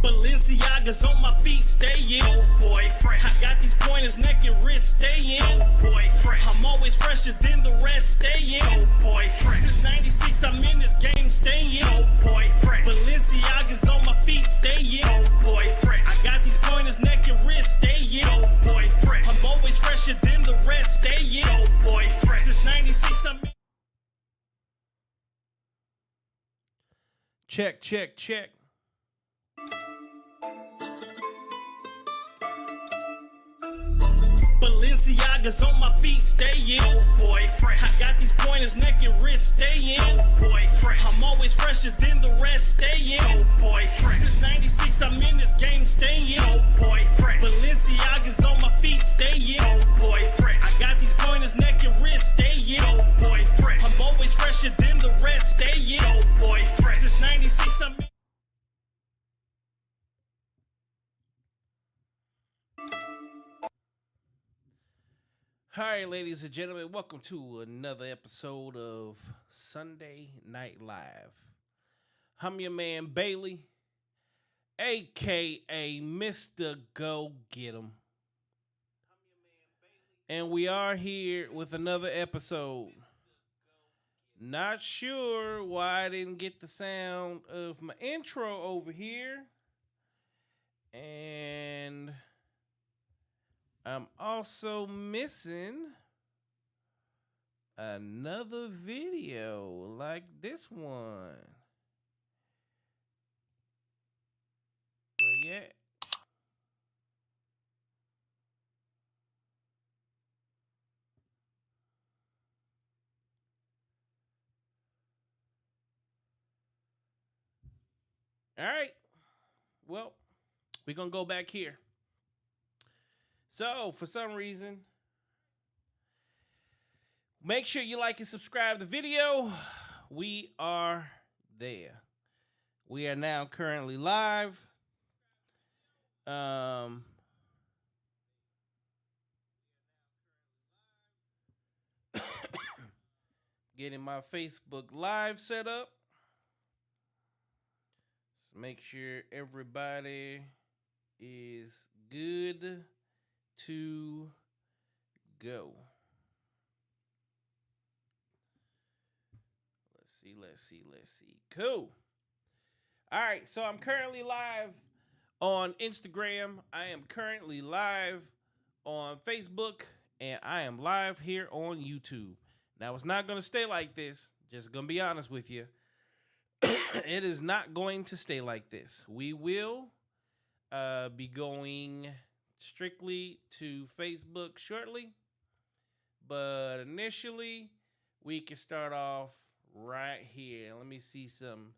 Balenciagas on my feet, stay in. Oh, boyfriend. I got these pointers, neck and wrist, stay in. Oh, boyfriend. I'm always fresher than the rest, stay in. Oh, boyfriend. Since 96, I'm in this game, stay in. Oh, boyfriend. Balenciagas on my feet, stay in. Oh, boyfriend. I got these pointers, neck and wrist, stay in. Oh, boyfriend. I'm always fresher than the rest, stay in. Oh, boyfriend. Since 96, I'm in. Check, check, check. Balenciagas on my feet, stay in. Oh, boyfriend. I got these pointers, neck and wrist, stay in. Oh, boyfriend. I'm always fresher than the rest, stay in. Oh, boyfriend. Since 96, I'm in this game, stay in. Oh, boyfriend. Balenciagas on my feet, stay in. Oh, boyfriend. I got these pointers, neck and wrist, stay in. Oh, boyfriend. I'm always fresher than the rest, stay in. Oh, boyfriend. Since 96, I'm in. All right, ladies and gentlemen, welcome to another episode of Sunday Night Live. I'm your man, Bailey, a.k.a. Mr. Go Get 'em. And we are here with another episode. Not sure why I didn't get the sound of my intro over here. And I'm also missing another video like this one. Where you at? All right. Well, we're going to go back here. So, for some reason, make sure you like and subscribe to the video. We are there. We are now currently live. Getting my Facebook Live set up. So make sure everybody is good to go. Let's see. Cool. All right, so I'm currently live on Instagram. I am currently live on Facebook, and I am live here on YouTube. Now, it's not going to stay like this. Just going to be honest with you. It is not going to stay like this. We will be going strictly to Facebook shortly, but initially we can start off right here. Let me see some.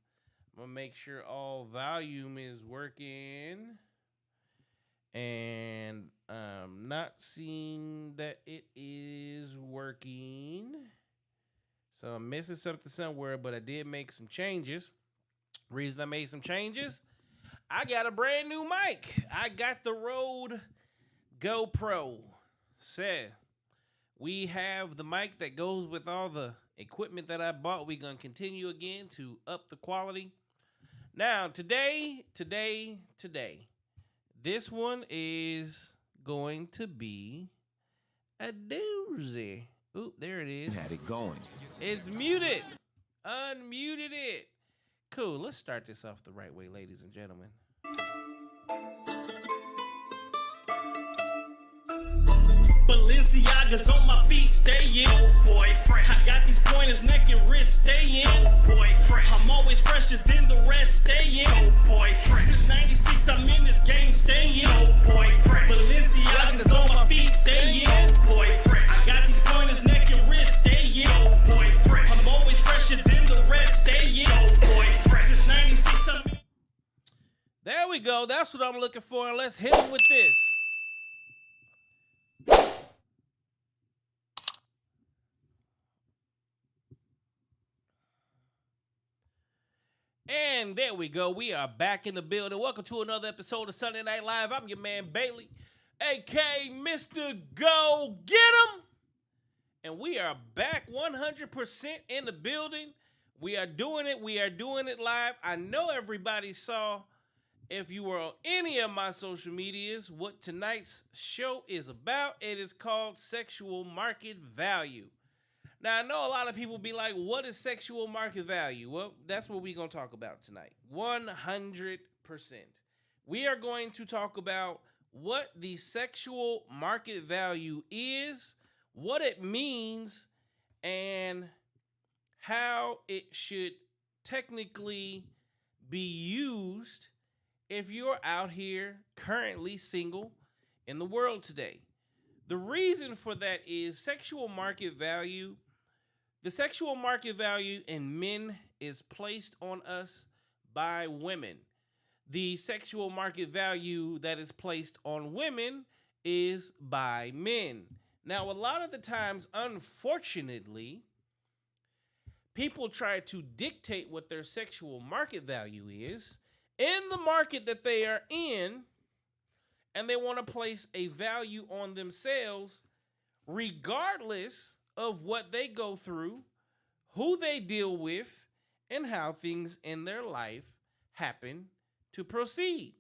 I'm gonna make sure all volume is working, and I'm not seeing that it is working, so I'm missing something somewhere, but I did make some changes. Reason I made some changes, I got a brand new mic. I got the Rode GoPro. So, we have the mic that goes with all the equipment that I bought. We're going to continue again to up the quality. Now, today, this one is going to be a doozy. Oop, there it is. Had it going. It's muted. Unmuted it. Cool. Let's start this off the right way, ladies and gentlemen. Balenciagas on my feet, stay in. Oh, boyfriend. I got these pointers, neck and wrist, stay in. Oh, boyfriend. I'm always fresher than the rest, stay in. Oh, boyfriend. Since 96, I'm in this game, stay in. Oh, boyfriend. Balenciagas on my feet, stay in. Oh, boyfriend. I got these pointers, neck and wrist, stay in. Oh, boyfriend. I'm always fresher than the rest, stay in. Oh, boyfriend. Since 96, I'm in. There we go. That's what I'm looking for. And let's hit him with this. And there we go. We are back in the building. Welcome to another episode of Sunday Night Live. I'm your man, Bailey, a.k.a. Mr. Go Get 'em. And we are back 100% in the building. We are doing it. We are doing it live. I know everybody saw if you were on any of my social medias, what tonight's show is about. It is called Sexual Market Value. Now, I know a lot of people be like, what is sexual market value? Well, that's what we're going to talk about tonight. 100%. We are going to talk about what the sexual market value is, what it means, and how it should technically be used if you're out here currently single in the world today. The reason for that is sexual market value. The sexual market value in men is placed on us by women. The sexual market value that is placed on women is by men. Now, a lot of the times, unfortunately, people try to dictate what their sexual market value is in the market that they are in, and they want to place a value on themselves regardless of what they go through, who they deal with, and how things in their life happen to proceed.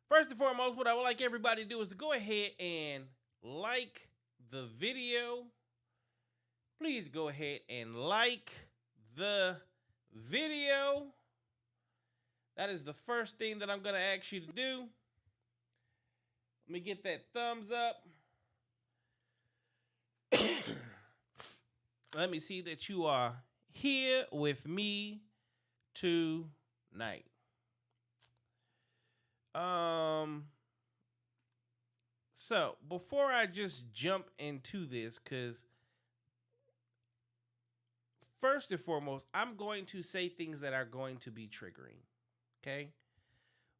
First and foremost, what I would like everybody to do is to go ahead and like the video. Please go ahead and like the video. That is the first thing that I'm going to ask you to do. Let me get that thumbs up. Let me see that you are here with me tonight. So before I just jump into this, because first and foremost, I'm going to say things that are going to be triggering. Okay?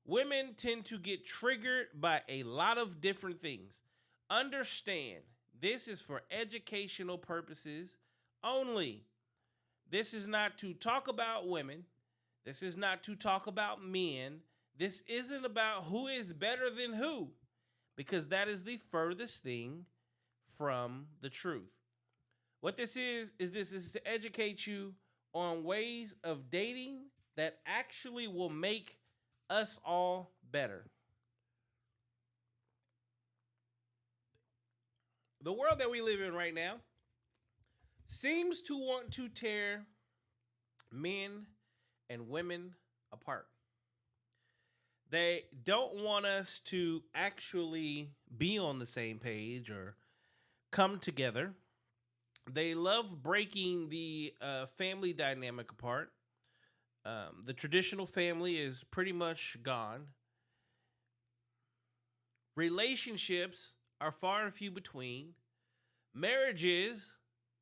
Women tend to get triggered by a lot of different things. Understand, this is for educational purposes only. This is not to talk about women. This is not to talk about men. This isn't about who is better than who, because that is the furthest thing from the truth. What this is to educate you on ways of dating that actually will make us all better. The world that we live in right now seems to want to tear men and women apart. They don't want us to actually be on the same page or come together. They love breaking the family dynamic apart. The traditional family is pretty much gone. Relationships are far and few between. Marriages,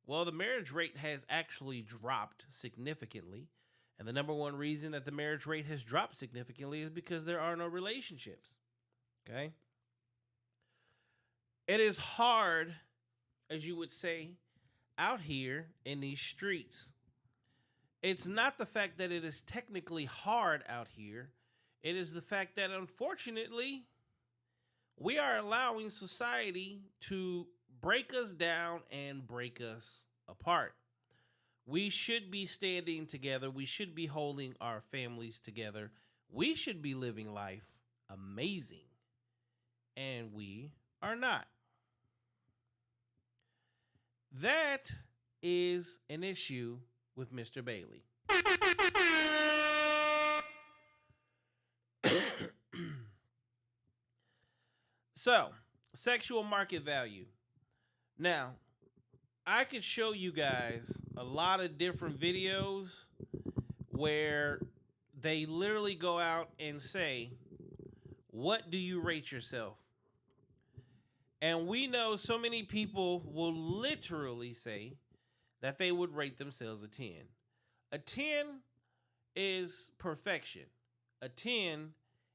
well, the marriage rate has actually dropped significantly. And the number one reason that the marriage rate has dropped significantly is because there are no relationships. Okay? It is hard, as you would say, out here in these streets. It's not the fact that it is technically hard out here. It is the fact that, unfortunately, we are allowing society to break us down and break us apart. We should be standing together. We should be holding our families together. We should be living life amazing. And we are not. That is an issue with Mr. Bailey. So, sexual market value. Now, I could show you guys a lot of different videos where they literally go out and say, what do you rate yourself? And we know so many people will literally say that they would rate themselves a 10. A 10 is perfection. A 10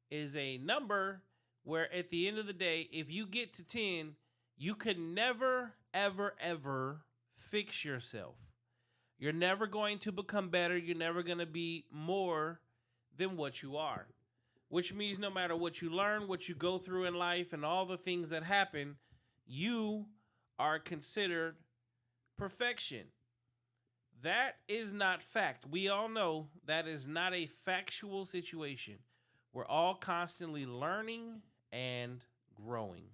is a number where at the end of the day, if you get to 10, you could never, ever, ever fix yourself. You're never going to become better. You're never going to be more than what you are. Which means no matter what you learn, what you go through in life, and all the things that happen, you are considered perfection. That is not fact. We all know that is not a factual situation. We're all constantly learning and growing.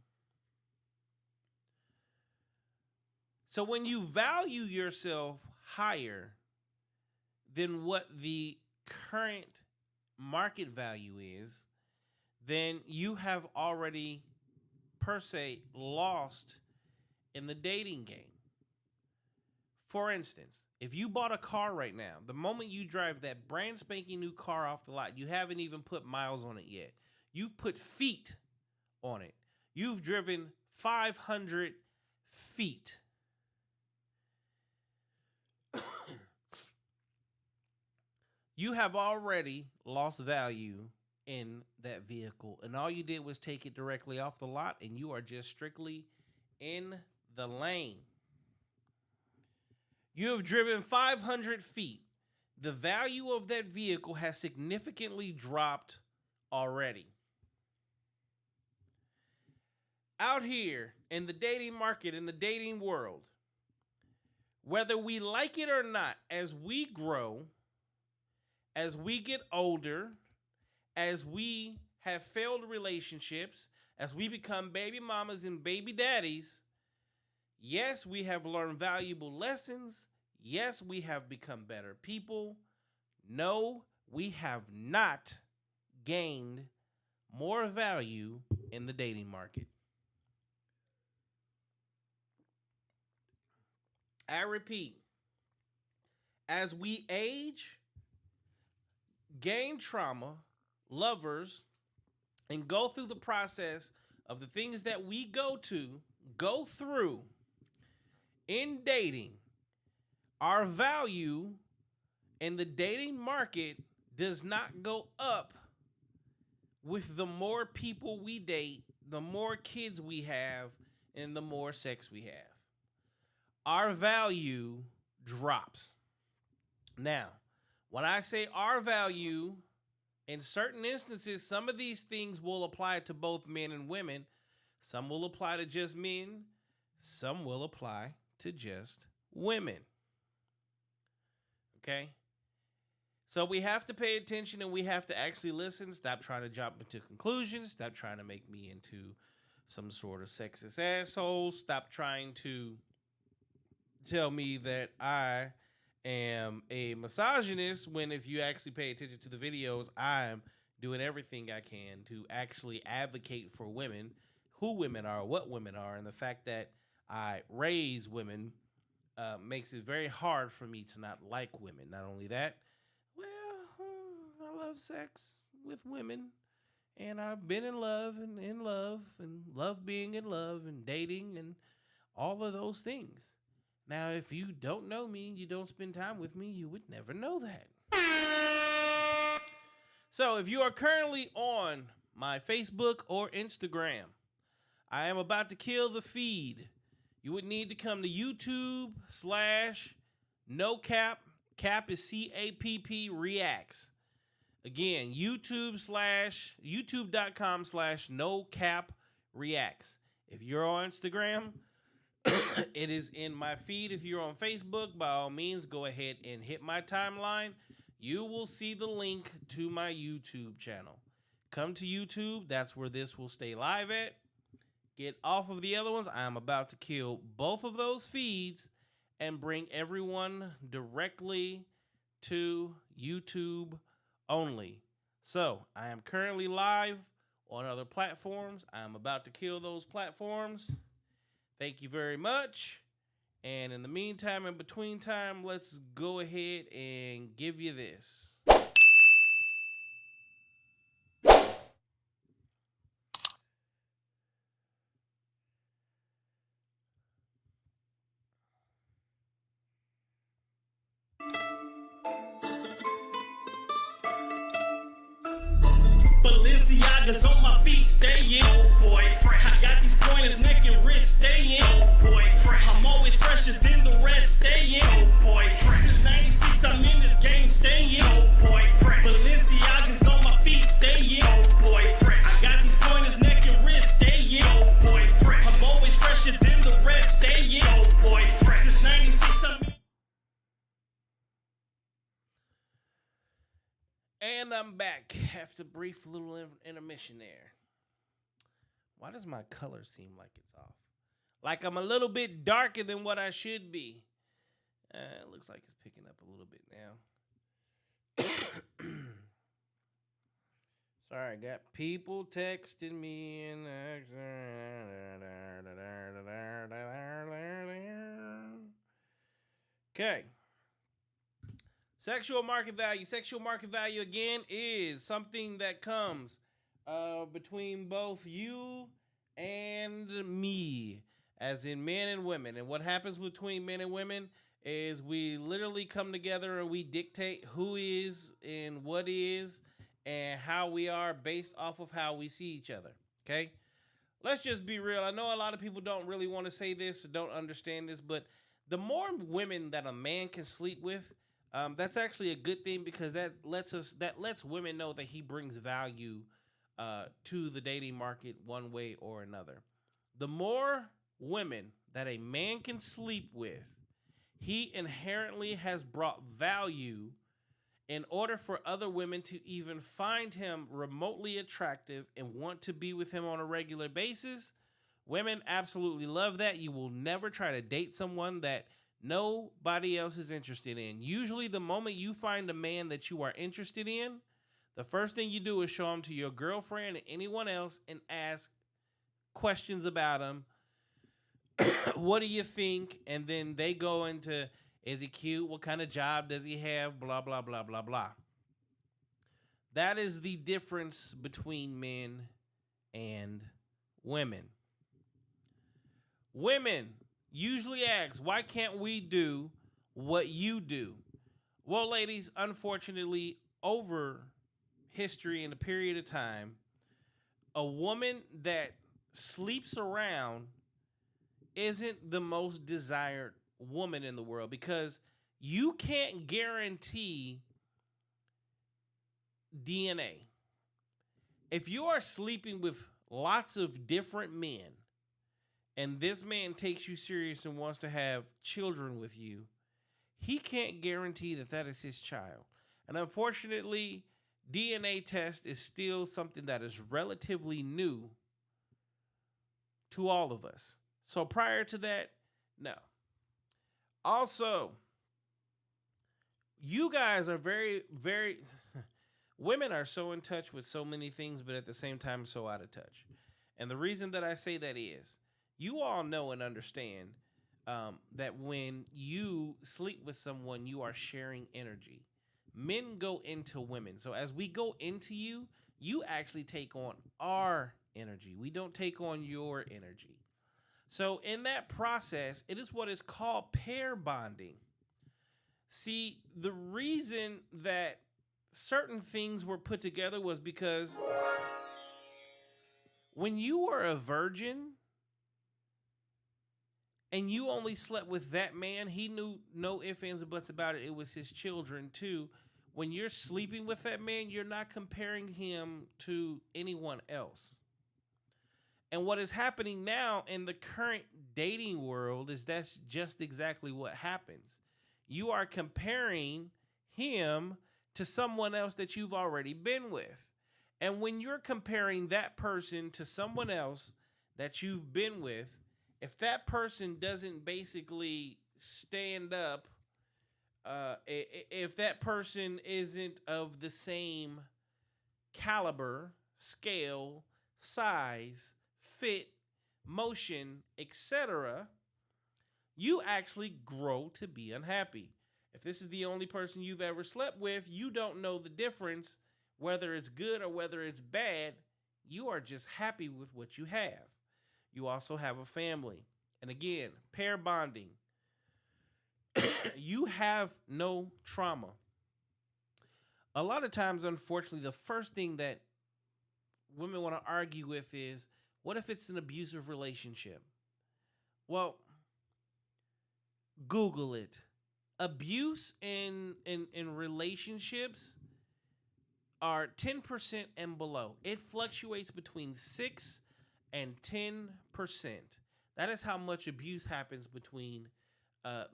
So when you value yourself higher than what the current market value is, then you have already, per se, lost in the dating game. For instance, if you bought a car right now, the moment you drive that brand spanking new car off the lot, you haven't even put miles on it yet. You've put feet on it. You've driven 500 feet. You have already lost value in that vehicle, and all you did was take it directly off the lot, and you are just strictly in the lane. You have driven 500 feet. The value of that vehicle has significantly dropped already. Out here in the dating market, in the dating world, whether we like it or not, as we grow, as we get older, as we have failed relationships, as we become baby mamas and baby daddies, yes, we have learned valuable lessons. Yes, we have become better people. No, we have not gained more value in the dating market. I repeat, as we age, gain trauma, lovers, and go through the process of the things that we go through in dating, our value in the dating market does not go up with the more people we date, the more kids we have, and the more sex we have. Our value drops. Now, when I say our value, in certain instances, some of these things will apply to both men and women. Some will apply to just men. Some will apply to just women. Okay? So we have to pay attention and we have to actually listen. Stop trying to jump into conclusions. Stop trying to make me into some sort of sexist asshole. Stop trying to tell me that I am a misogynist when, if you actually pay attention to the videos, I'm doing everything I can to actually advocate for women, who women are, what women are, and the fact that I raise women makes it very hard for me to not like women. Not only that, well, I love sex with women, and I've been in love and love being in love and dating and all of those things. Now, if you don't know me, you don't spend time with me, you would never know that. So if you are currently on my Facebook or Instagram, I am about to kill the feed. You would need to come to YouTube /NoCapp. Capp is CAPP Reacts. Again, youtube.com/NoCapp Reacts. If you're on Instagram, it is in my feed. If you're on Facebook, by all means, go ahead and hit my timeline. You will see the link to my YouTube channel. Come to YouTube. That's where this will stay live at. Get off of the other ones. I am about to kill both of those feeds and bring everyone directly to YouTube only. So I am currently live on other platforms. I am about to kill those platforms. Thank you very much. And in the meantime, in between time, let's go ahead and give you this. Balenciagas on my feet, stay in. Oh boy, fresh. I got these pointers, neck and wrist, stay in. Oh boy, fresh. I'm always fresher than the rest, stay in. Oh boy, fresh. Since 96, I'm in this game, stay in. Oh boy, fresh. Balenciagas on my feet, stay in. Oh boy, fresh. I got these pointers, neck and wrist, stay in. Oh boy, fresh. I'm always fresher than the rest, stay in. Oh boy, fresh. Since 96, I'm in. And I'm back after a brief little intermission there. Why does my color seem like it's off? Like I'm a little bit darker than what I should be. It looks like it's picking up a little bit now. Sorry, I got people texting me and okay. Sexual market value. Sexual market value, again, is something that comes between both you and me, as in men and women. And what happens between men and women is we literally come together and we dictate who is and what is and how we are based off of how we see each other, okay? Let's just be real. I know a lot of people don't really want to say this or don't understand this, but the more women that a man can sleep with, that's actually a good thing, because that lets women know that he brings value to the dating market one way or another. The more women that a man can sleep with, he inherently has brought value in order for other women to even find him remotely attractive and want to be with him on a regular basis. Women absolutely love that. You will never try to date someone that nobody else is interested in. Usually the moment you find a man that you are interested in, the first thing you do is show him to your girlfriend and anyone else and ask questions about him. What do you think? And then they go into, is he cute? What kind of job does he have? Blah, blah, blah, blah, blah. That is the difference between men and women. Women usually ask, why can't we do what you do? Well, ladies, unfortunately, over history and a period of time, a woman that sleeps around isn't the most desired woman in the world, because you can't guarantee DNA. If you are sleeping with lots of different men and this man takes you serious and wants to have children with you, he can't guarantee that that is his child. And unfortunately, DNA test is still something that is relatively new to all of us. So prior to that, no. Also, you guys are very, very, women are so in touch with so many things, but at the same time, so out of touch. And the reason that I say that is, you all know and understand that when you sleep with someone, you are sharing energy. Men go into women. So as we go into you, you actually take on our energy. We don't take on your energy. So in that process, it is what is called pair bonding. See, the reason that certain things were put together was because when you were a virgin and you only slept with that man, he knew no ifs, ands, or buts about it. It was his children too. When you're sleeping with that man, you're not comparing him to anyone else. And what is happening now in the current dating world is that's just exactly what happens. You are comparing him to someone else that you've already been with. And when you're comparing that person to someone else that you've been with, if that person doesn't basically stand up, if that person isn't of the same caliber, scale, size, fit, motion, etc., you actually grow to be unhappy. If this is the only person you've ever slept with, you don't know the difference, whether it's good or whether it's bad. You are just happy with what you have. You also have a family. And again, pair bonding. You have no trauma. A lot of times, unfortunately, the first thing that women want to argue with is, what if it's an abusive relationship? Well, Google it. Abuse in relationships are 10% and below. It fluctuates between 6 and 10%. That is how much abuse happens between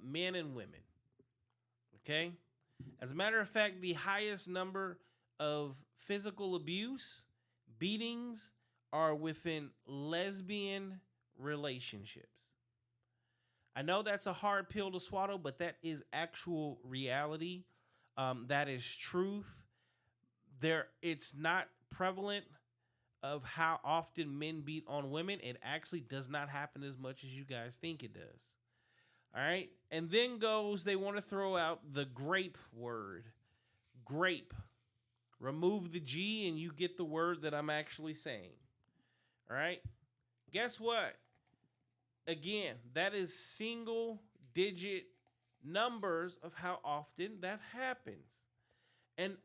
men and women. Okay? As a matter of fact, the highest number of physical abuse, beatings, are within lesbian relationships. I know that's a hard pill to swallow, but that is actual reality. That is truth. It's not prevalent of how often men beat on women. It actually does not happen as much as you guys think it does. All right. And then they want to throw out the grape word. Grape. Remove the G and you get the word that I'm actually saying. All right. Guess what? Again, that is single digit numbers of how often that happens. And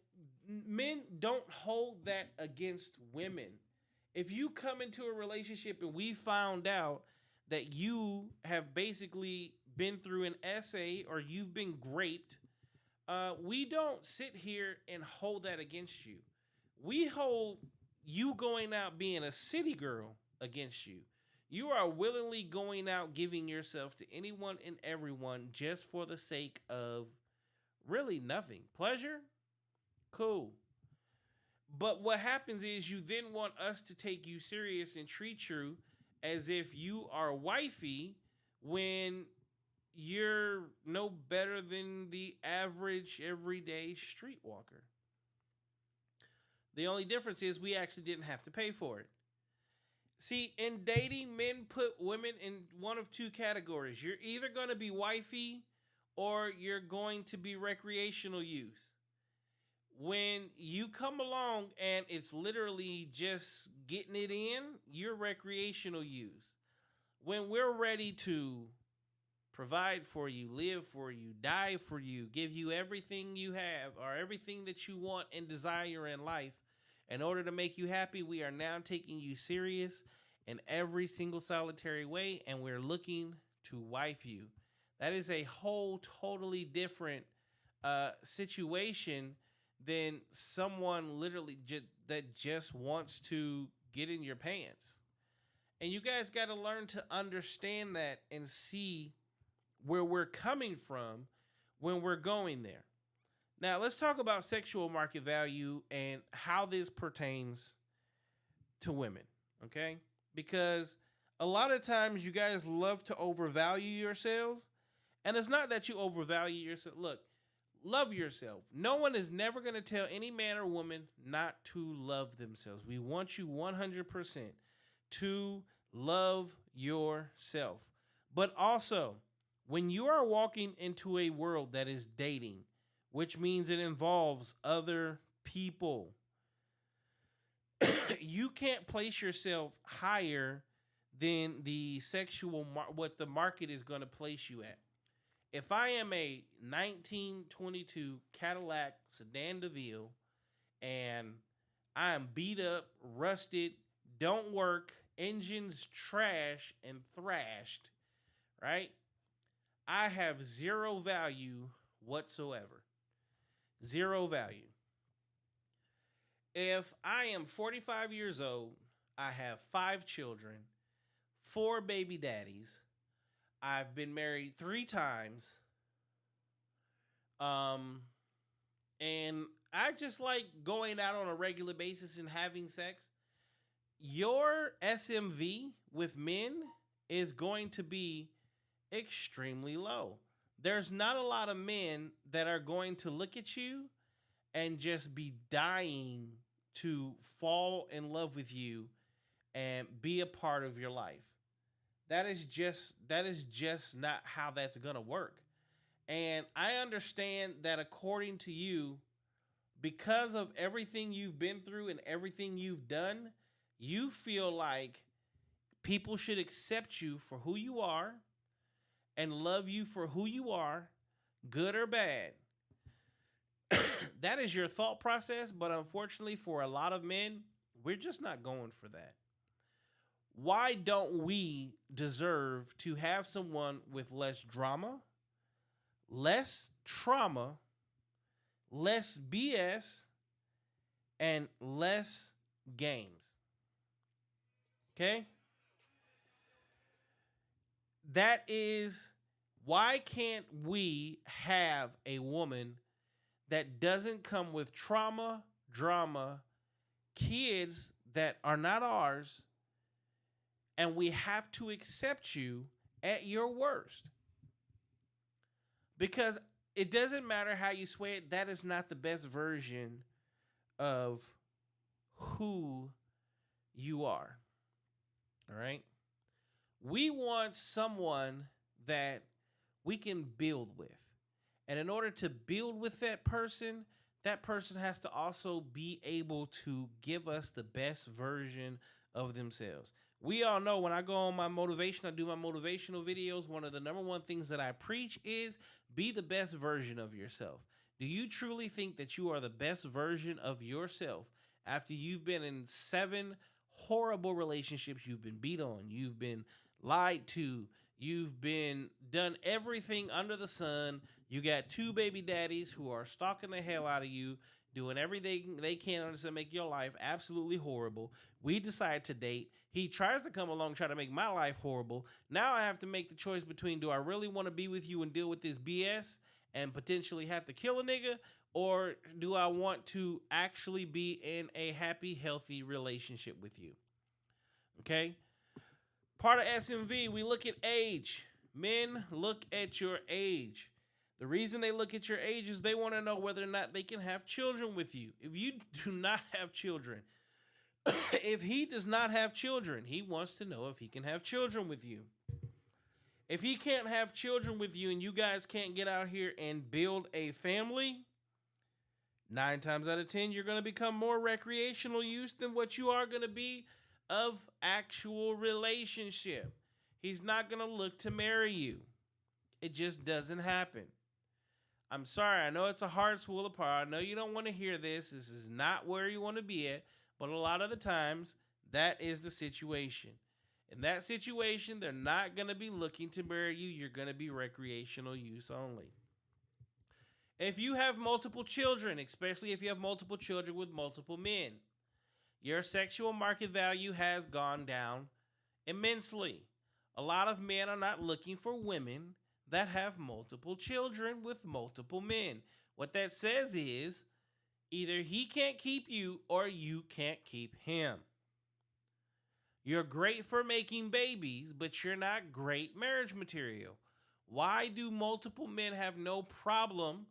men don't hold that against women. If you come into a relationship and we found out that you have basically been through an essay or you've been raped, we don't sit here and hold that against you. We hold you going out being a city girl against you. You are willingly going out giving yourself to anyone and everyone just for the sake of really nothing. Pleasure? Cool. But what happens is you then want us to take you serious and treat you as if you are wifey when you're no better than the average everyday streetwalker. The only difference is we actually didn't have to pay for it. See, in dating, men put women in one of two categories. You're either going to be wifey or you're going to be recreational use. When you come along and it's literally just getting it in, you're recreational use. When we're ready to provide for you, live for you, die for you, give you everything you have or everything that you want and desire in life, in order to make you happy, we are now taking you serious in every single solitary way, and we're looking to wife you. That is a whole totally different situation than someone literally that just wants to get in your pants. And you guys got to learn to understand that and see where we're coming from when we're going there. Now, let's talk about sexual market value and how this pertains to women, okay? Because a lot of times you guys love to overvalue yourselves, and it's not that you overvalue yourself. Look, love yourself. No one is never going to tell any man or woman not to love themselves. We want you 100% to love yourself. But also, when you are walking into a world that is dating, which means it involves other people, you can't place yourself higher than the sexual what the market is going to place you at. If I am a 1922 Cadillac Sedan DeVille and I am beat up, rusted, don't work, engines trash and thrashed, right? I have zero value whatsoever. Zero value. If I am 45 years old, I have 5 children, 4 baby daddies, I've been married 3 times, and I just like going out on a regular basis and having sex, your SMV with men is going to be extremely low. There's not a lot of men that are going to look at you and just be dying to fall in love with you and be a part of your life. That is just not how that's going to work. And I understand that according to you, because of everything you've been through and everything you've done, you feel like people should accept you for who you are and love you for who you are, good or bad. That is your thought process, but unfortunately for a lot of men, we're just not going for that. Why don't we deserve to have someone with less drama, less trauma, less BS, and less games? Okay? That is, why can't we have a woman that doesn't come with trauma, drama, kids that are not ours, and we have to accept you at your worst. Because it doesn't matter how you sway it, that is not the best version of who you are. All right? We want someone that we can build with. And in order to build with that person has to also be able to give us the best version of themselves. We all know when I go on my motivation, I do my motivational videos. One of the number one things that I preach is be the best version of yourself. Do you truly think that you are the best version of yourself after you've been in 7 horrible relationships? You've been beat on, you've been lied to, you've been done everything under the sun. You got 2 baby daddies who are stalking the hell out of you, doing everything they can to make your life absolutely horrible. We decide to date. He tries to come along, try to make my life horrible. Now I have to make the choice between, do I really want to be with you and deal with this BS and potentially have to kill a nigga? Or do I want to actually be in a happy, healthy relationship with you? Okay? Part of SMV, we look at age. Men look at your age. The reason they look at your age is they want to know whether or not they can have children with you. If you do not have children, if he does not have children, he wants to know if he can have children with you. If he can't have children with you and you guys can't get out here and build a family, 9 times out of 10, you're going to become more recreational use than what you are going to be of actual relationship. He's not going to look to marry you. It just doesn't happen. I'm sorry. I know it's a hard swallow part. I know you don't want to hear this. This is not where you want to be at. But a lot of the times, that is the situation. In that situation, they're not going to be looking to marry you. You're going to be recreational use only. If you have multiple children, especially if you have multiple children with multiple men, your sexual market value has gone down immensely. A lot of men are not looking for women that have multiple children with multiple men. What that says is either he can't keep you or you can't keep him. You're great for making babies, but you're not great marriage material. Why do multiple men have no problem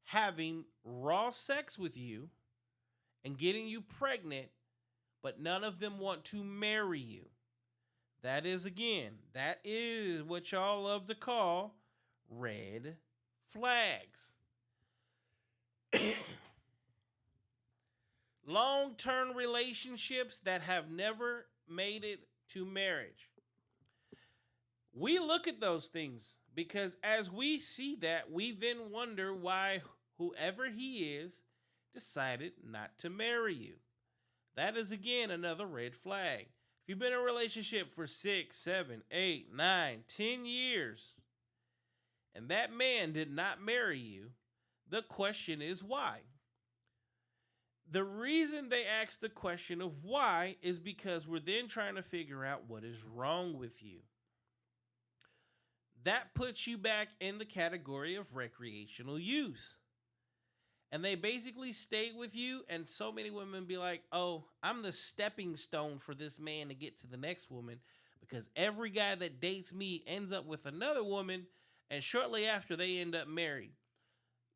having raw sex with you and getting you pregnant, but none of them want to marry you? That is what y'all love to call red flags. Long-term relationships that have never made it to marriage. We look at those things because as we see that, we then wonder why whoever he is decided not to marry you. That is, again, another red flag. If you've been in a relationship for 6, 7, 8, 9, 10 years, and that man did not marry you, the question is why? The reason they ask the question of why is because we're then trying to figure out what is wrong with you. That puts you back in the category of recreational use. And they basically stay with you, and so many women be like, oh, I'm the stepping stone for this man to get to the next woman, because every guy that dates me ends up with another woman, and shortly after they end up married.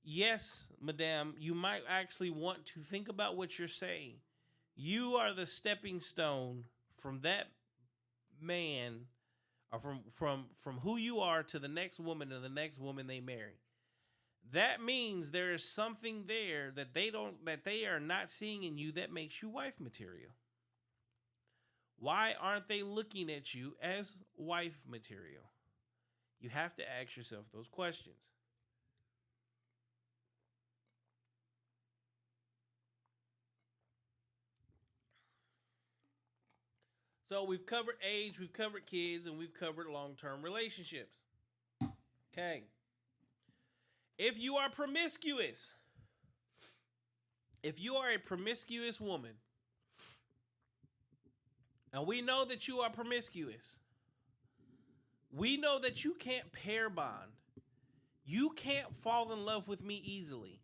Yes, madame, you might actually want to think about what you're saying. You are the stepping stone from that man, or from who you are to the next woman and the next woman they marry. That means there is something there that they are not seeing in you that makes you wife material. Why aren't they looking at you as wife material? You have to ask yourself those questions. So we've covered age, we've covered kids, and we've covered long-term relationships. Okay. If you are promiscuous, if you are a promiscuous woman, and we know that you are promiscuous, we know that you can't pair bond. You can't fall in love with me easily.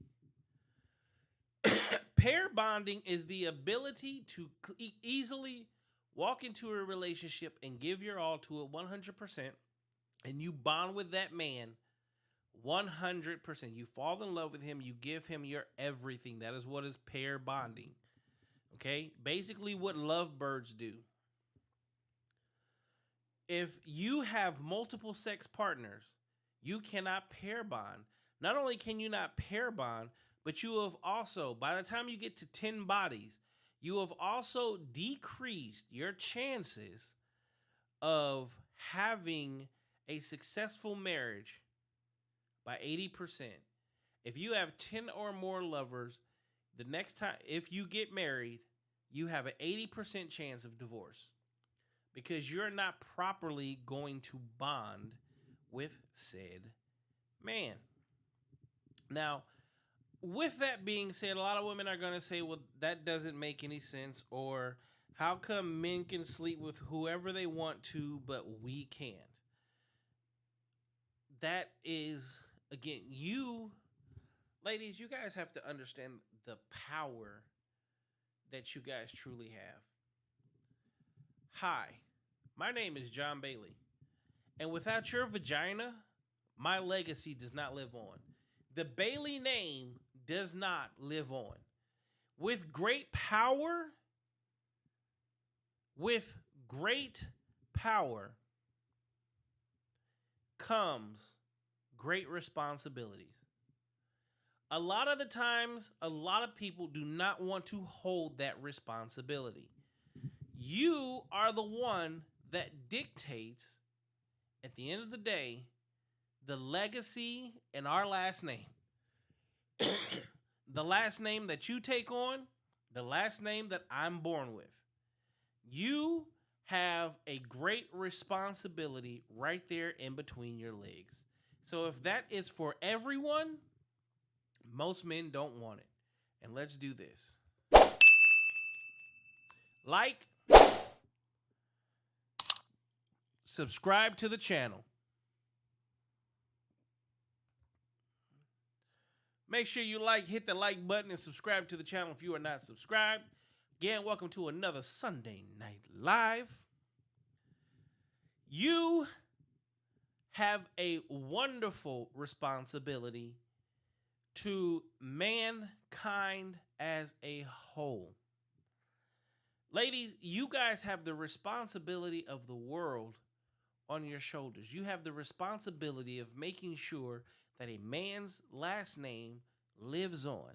Pair bonding is the ability to easily walk into a relationship and give your all to it 100%, and you bond with that man 100%. You fall in love with him, you give him your everything. That is what is pair bonding. Okay? Basically what lovebirds do. If you have multiple sex partners, you cannot pair bond. Not only can you not pair bond, but you have also, by the time you get to 10 bodies, you have also decreased your chances of having a successful marriage by 80%. If you have 10 or more lovers, the next time, if you get married, you have an 80% chance of divorce because you're not properly going to bond with said man. Now, with that being said, a lot of women are going to say, well, that doesn't make any sense, or how come men can sleep with whoever they want to, but we can't? That is, again, you, ladies, you guys have to understand the power that you guys truly have. Hi, my name is John Bailey, and without your vagina, my legacy does not live on. The Bailey name does not live on. With great power, comes great responsibilities. A lot of the times, a lot of people do not want to hold that responsibility. You are the one that dictates, at the end of the day, the legacy and our last name. The last name that you take on, the last name that I'm born with. You have a great responsibility right there in between your legs. So if that is for everyone, most men don't want it. And let's do this. Like, subscribe to the channel. Make sure you hit the like button and subscribe to the channel if you are not subscribed. Again, welcome to another Sunday Night Live. You have a wonderful responsibility to mankind as a whole. Ladies, you guys have the responsibility of the world on your shoulders. You have the responsibility of making sure that a man's last name lives on.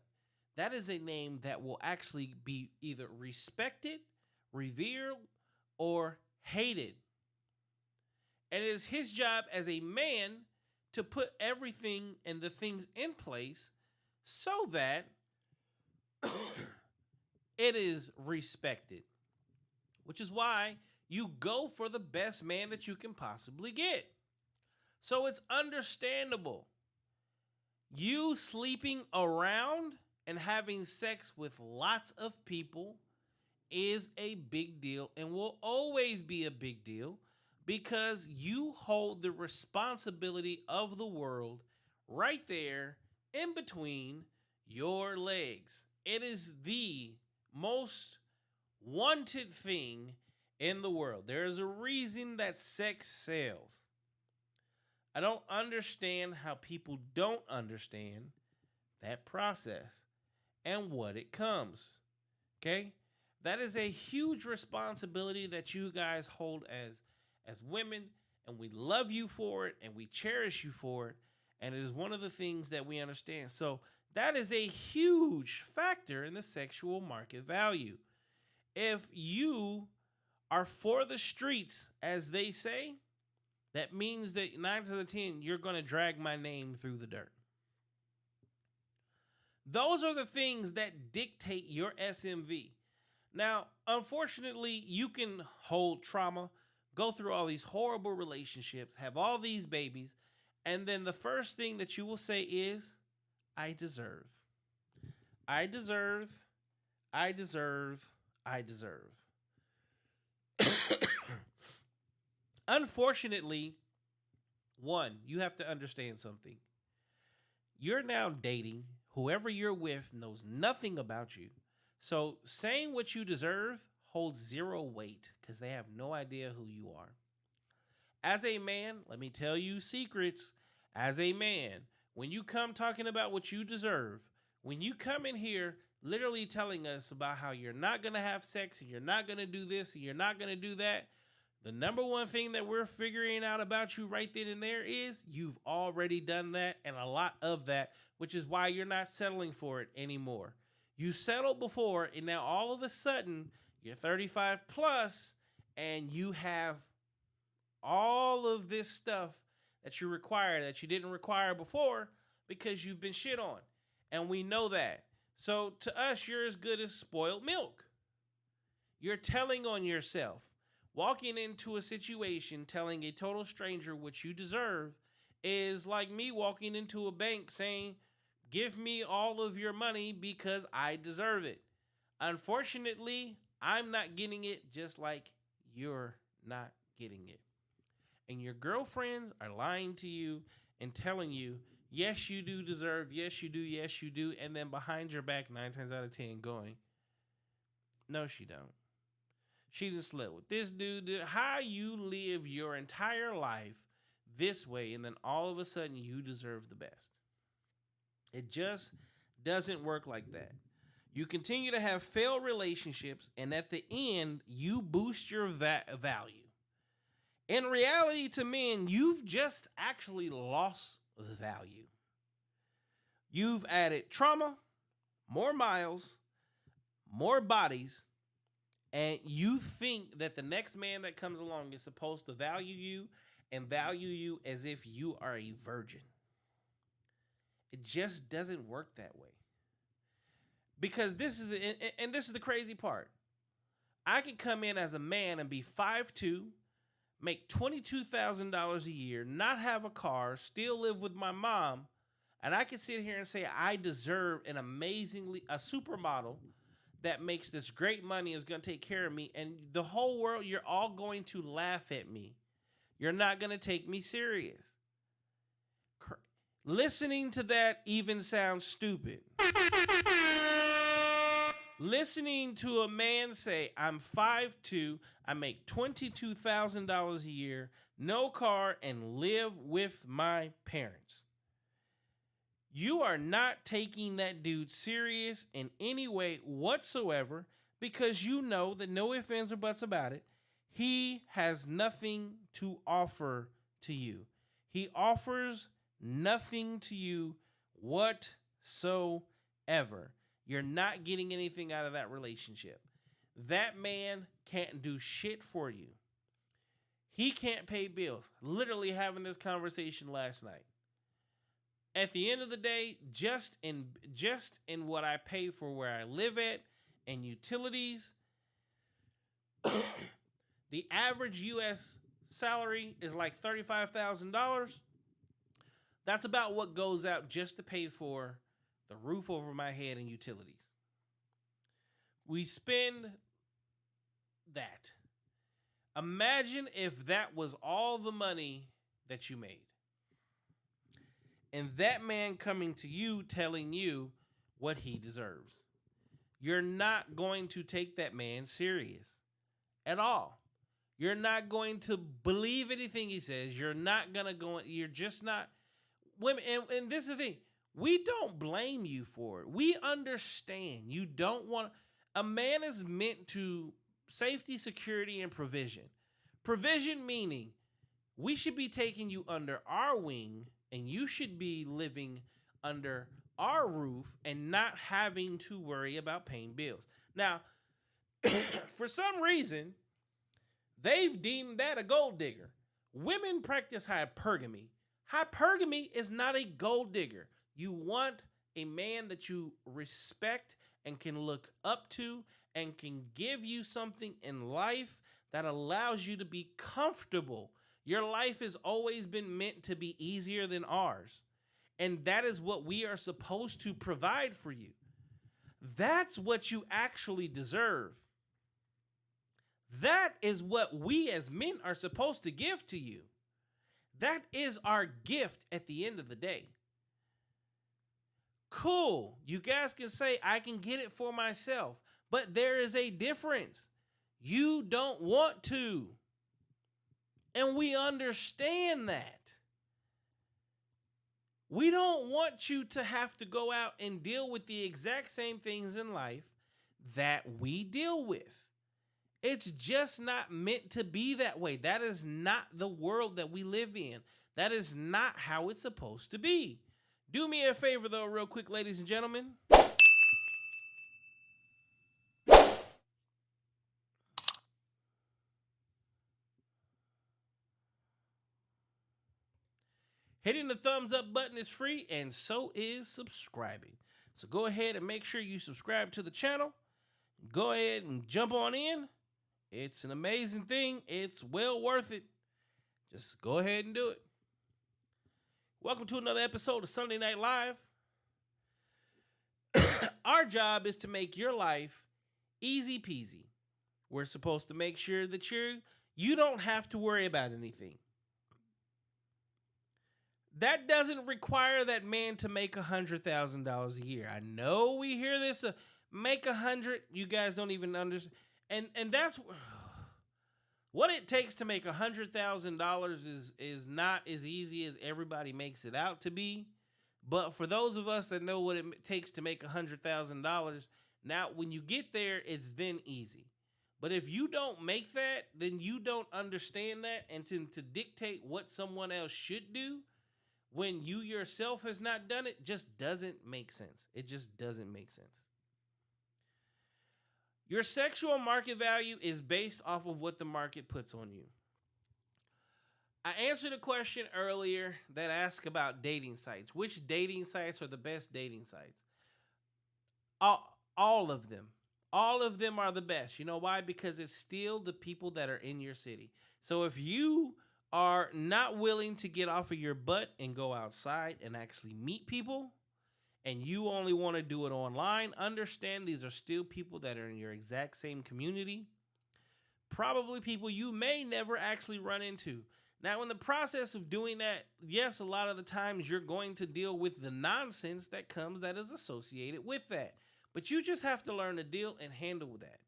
That is a name that will actually be either respected, revered, or hated. And it is his job as a man to put everything and the things in place so that it is respected. Which is why you go for the best man that you can possibly get. So it's understandable. You sleeping around and having sex with lots of people is a big deal and will always be a big deal because you hold the responsibility of the world right there in between your legs. It is the most wanted thing in the world. There is a reason that sex sells. I don't understand how people don't understand that process and what it comes. Okay? That is a huge responsibility that you guys hold as women, and we love you for it and we cherish you for it, and it is one of the things that we understand. So that is a huge factor in the sexual market value. If you are for the streets, as they say, that means that 9 out of 10, you're going to drag my name through the dirt. Those are the things that dictate your SMV. Now, unfortunately, you can hold trauma, go through all these horrible relationships, have all these babies, and then the first thing that you will say is, I deserve. I deserve. I deserve. I deserve. Unfortunately, one, you have to understand something. You're now dating Whoever you're with knows nothing about you. So saying what you deserve holds zero weight because they have no idea who you are. As a man, let me tell you secrets. As a man, when you come talking about what you deserve, when you come in here literally telling us about how you're not going to have sex and you're not going to do this and you're not going to do that, the number one thing that we're figuring out about you right then and there is you've already done that and a lot of that, which is why you're not settling for it anymore. You settled before, and now all of a sudden you're 35 plus and you have all of this stuff that you require that you didn't require before because you've been shit on. And we know that. So to us, you're as good as spoiled milk. You're telling on yourself. Walking into a situation telling a total stranger what you deserve is like me walking into a bank saying, give me all of your money because I deserve it. Unfortunately, I'm not getting it just like you're not getting it. And your girlfriends are lying to you and telling you, yes, you do deserve, yes, you do, yes, you do. And then behind your back, 9 times out of 10 going, no, she don't. She just slept with this dude. How you live your entire life this way, and then all of a sudden you deserve the best. It just doesn't work like that. You continue to have failed relationships, and at the end, you boost your value. In reality, to men, you've just actually lost value. You've added trauma, more miles, more bodies, and you think that the next man that comes along is supposed to value you and value you as if you are a virgin. It just doesn't work that way. Because this is the crazy part. I could come in as a man and be 5'2", make $22,000 a year, not have a car, still live with my mom, and I could sit here and say I deserve a supermodel that makes this great money, is going to take care of me, and the whole world, you're all going to laugh at me. You're not going to take me serious. Listening to that even sounds stupid. Listening to a man say, I'm 5'2", I make $22,000 a year, no car, and live with my parents. You are not taking that dude serious in any way whatsoever because you know that no ifs, ands, or buts about it. He has nothing to offer to you. He offers nothing to you whatsoever. You're not getting anything out of that relationship. That man can't do shit for you. He can't pay bills. Literally having this conversation last night. At the end of the day, just in what I pay for where I live at and utilities, the average U.S. salary is like $35,000. That's about what goes out just to pay for the roof over my head and utilities. We spend that. Imagine if that was all the money that you made. And that man coming to you telling you what he deserves. You're not going to take that man serious at all. You're not going to believe anything he says. You're not going to go. You're just not. Women, and this is the thing. We don't blame you for it. We understand. You don't want. A man is meant to safety, security, and provision. Provision meaning we should be taking you under our wing, and you should be living under our roof and not having to worry about paying bills. Now, for some reason, they've deemed that a gold digger. Women practice hypergamy. Hypergamy is not a gold digger. You want a man that you respect and can look up to and can give you something in life that allows you to be comfortable. Your life has always been meant to be easier than ours. And that is what we are supposed to provide for you. That's what you actually deserve. That is what we as men are supposed to give to you. That is our gift at the end of the day. Cool. You guys can say, I can get it for myself. But there is a difference. You don't want to. And we understand that. We don't want you to have to go out and deal with the exact same things in life that we deal with. It's just not meant to be that way. That is not the world that we live in. That is not how it's supposed to be. Do me a favor, though, real quick, ladies and gentlemen. Hitting the thumbs up button is free, and so is subscribing. So go ahead and make sure you subscribe to the channel. Go ahead and jump on in. It's an amazing thing. It's well worth it. Just go ahead and do it. Welcome to another episode of Sunday Night Live. Our job is to make your life easy peasy. We're supposed to make sure that you don't have to worry about anything. That doesn't require that man to make $100,000 a year. I know we hear this, make 100. You guys don't even understand. And that's what it takes to make $100,000 is not as easy as everybody makes it out to be. But for those of us that know what it takes to make $100,000, now when you get there, it's then easy. But if you don't make that, then you don't understand that. And to dictate what someone else should do when you yourself has not done it just doesn't make sense. It just doesn't make sense. Your sexual market value is based off of what the market puts on you. I answered a question earlier that asked about dating sites. Which dating sites are the best dating sites? All of them. All of them are the best. You know why? Because it's still the people that are in your city. So if you are not willing to get off of your butt and go outside and actually meet people, and you only want to do it online, understand these are still people that are in your exact same community. Probably people you may never actually run into. Now, in the process of doing that, yes, a lot of the times you're going to deal with the nonsense that is associated with that. But you just have to learn to deal and handle that.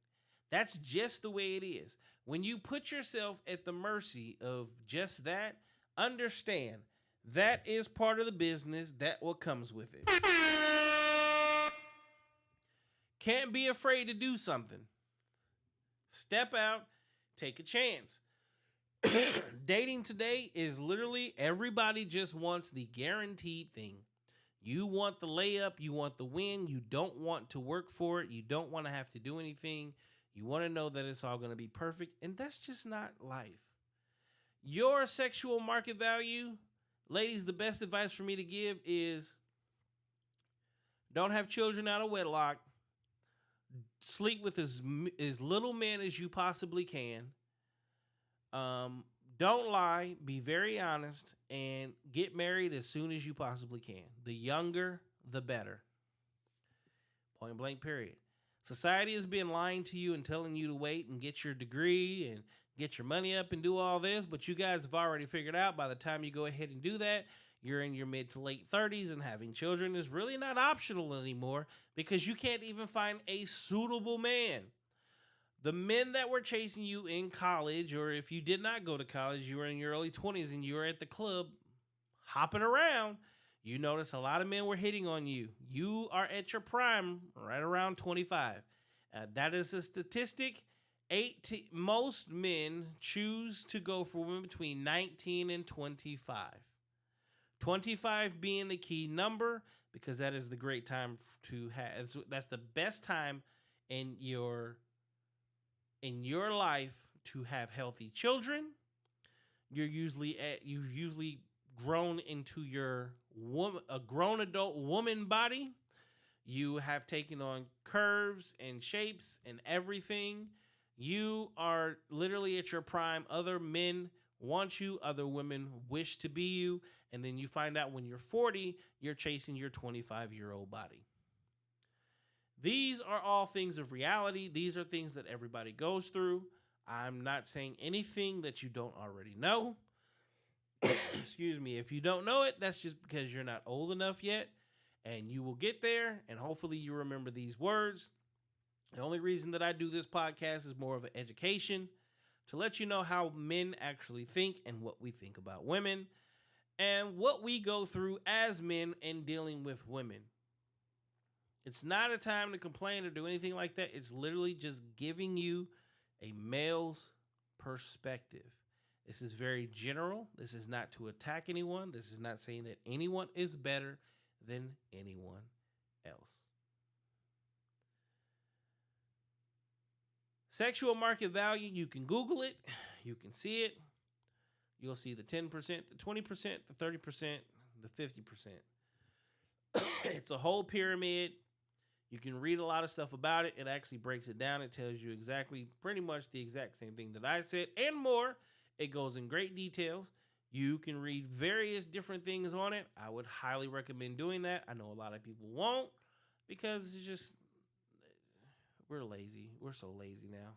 That's just the way it is. When you put yourself at the mercy of just that, understand that is part of the business. That what comes with it. Can't be afraid to do something. Step out, take a chance. Dating today is literally everybody just wants the guaranteed thing. You want the layup, you want the win, you don't want to work for it, you don't want to have to do anything. You want to know that it's all going to be perfect, and that's just not life. Your sexual market value, ladies, the best advice for me to give is don't have children out of wedlock. Sleep with as little men as you possibly can. Don't lie. Be very honest. And get married as soon as you possibly can. The younger, the better. Point blank, period. Society has been lying to you and telling you to wait and get your degree and get your money up and do all this. But you guys have already figured out by the time you go ahead and do that, you're in your mid to late 30s, and having children is really not optional anymore because you can't even find a suitable man. The men that were chasing you in college, or if you did not go to college, you were in your early 20s and you were at the club hopping around, you notice a lot of men were hitting on you. You are at your prime right around 25. That is a statistic. Most men choose to go for women between 19 and 25. 25 being the key number because that is the great time to have. That's the best time in your life to have healthy children. You've usually grown into a grown adult woman body. You have taken on curves and shapes and everything. You are literally at your prime. Other men want you. Other women wish to be you. And then you find out when you're 40, you're chasing your 25-year-old body. These are all things of reality. These are things that everybody goes through. I'm not saying anything that you don't already know. Excuse me. If you don't know it, that's just because you're not old enough yet. And you will get there, and hopefully you remember these words. The only reason that I do this podcast is more of an education to let you know how men actually think and what we think about women and what we go through as men in dealing with women. It's not a time to complain or do anything like that. It's literally just giving you a male's perspective. This is very general. This is not to attack anyone. This is not saying that anyone is better than anyone else. Sexual market value, you can Google it. You can see it. You'll see the 10%, the 20%, the 30%, the 50%. It's a whole pyramid. You can read a lot of stuff about it. It actually breaks it down. It tells you exactly, pretty much the exact same thing that I said and more. It goes in great details. You can read various different things on it. I would highly recommend doing that. I know a lot of people won't because it's just, we're lazy. We're so lazy now.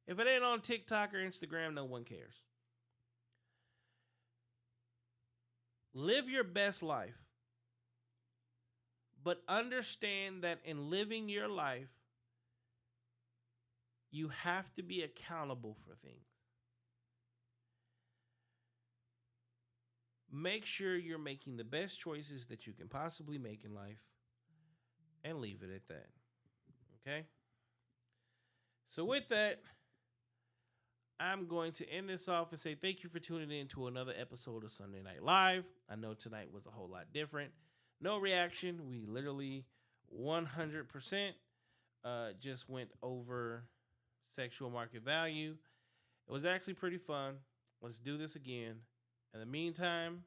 If it ain't on TikTok or Instagram, no one cares. Live your best life. But understand that in living your life, you have to be accountable for things. Make sure you're making the best choices that you can possibly make in life and leave it at that. Okay? So with that, I'm going to end this off and say thank you for tuning in to another episode of Sunday Night Live. I know tonight was a whole lot different. No reaction. We literally 100% just went over sexual market value. It was actually pretty fun. Let's do this again. In the meantime,